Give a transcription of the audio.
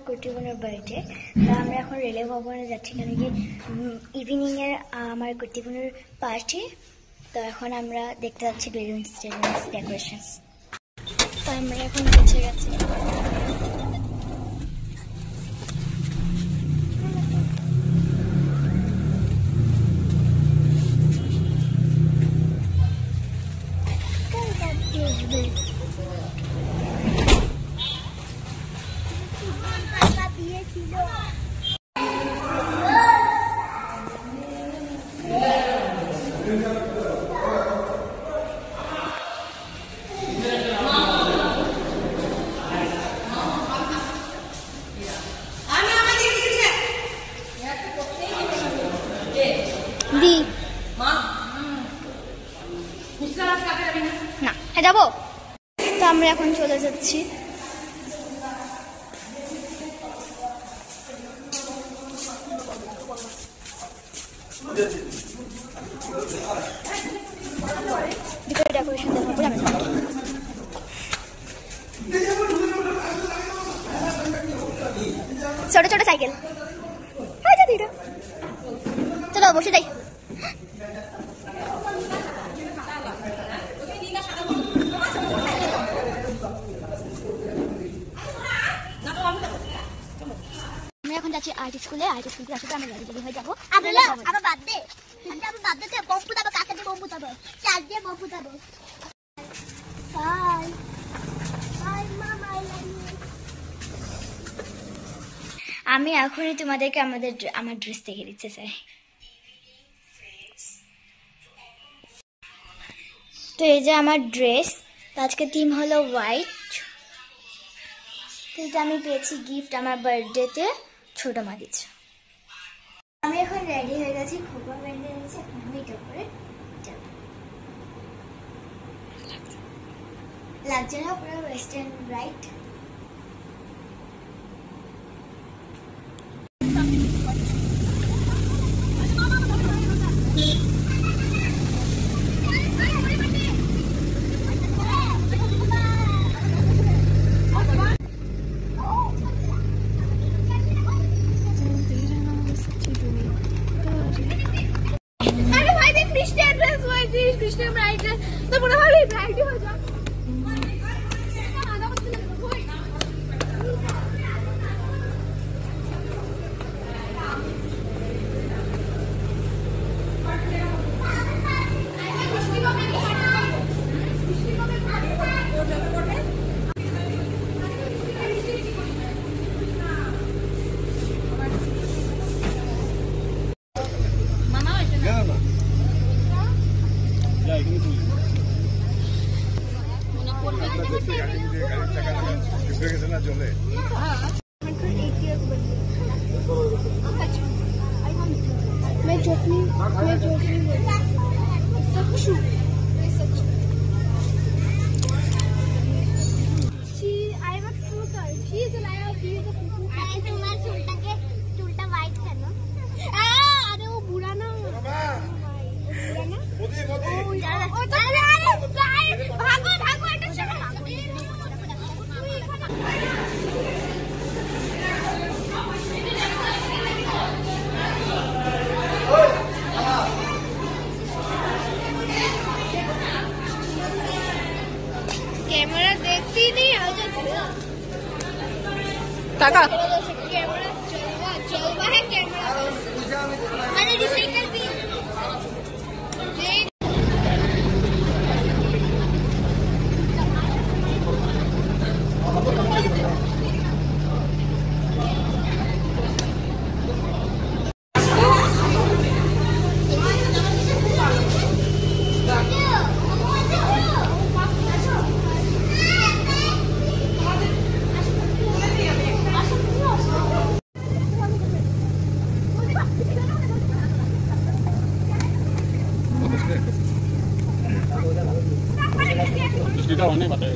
কুটি বোনের বার্থডে। তো আমরা এখন রেলওয়ে ভবনে যাচ্ছি, কেন কি ইভিনিংয়ের আমার কুটি বোনের পার্টি। তো এখন আমরা দেখতে যাচ্ছি বেলুনস ডেকোরেশন। তো আমরা এখন পৌঁছে গেছি। না যাবো। তো আমরা এখন চলে যাচ্ছি। ডেকোরেশন দেখার পরে আমি ছোট ছোট সাইকেল। চলো বসে যাই। এখন যাচ্ছি আর্ট স্কুলে। আর্ট স্কুল থেকে আসলে আমরা রেডি হয়ে যাবো। আমার বার্থডে, আমার বার্থডেতে বম্বু যাবো, কাকে দিয়ে বম্বু যাবো, চাল দিয়ে বম্বু যাবো। হাই হাই মামা, আই লাভ ইউ। আমি এখনই তোমাদেরকে আমার ড্রেস দেখে দিতে চাই। তো এই যে আমার ড্রেস। আজকে থিম হলো হোয়াইট। এটা আমি পেয়েছি গিফট আমার বার্থডেতে, ছোট মা দিচ্ছে। আমি এখন রেডি হয়ে গেছি, খোপা বেঁধে নিয়েছি। এখন আমি এটা করে লাগছে না পুরো ওয়েস্টার্ন রাইট। कृष्ण ब्राइट तो पूरा भाई ब्राइट हो जा। कैमरा देखती नहीं काका कैमरा चलवा है कैमरा मैंने रिसाइकल भी होने बताया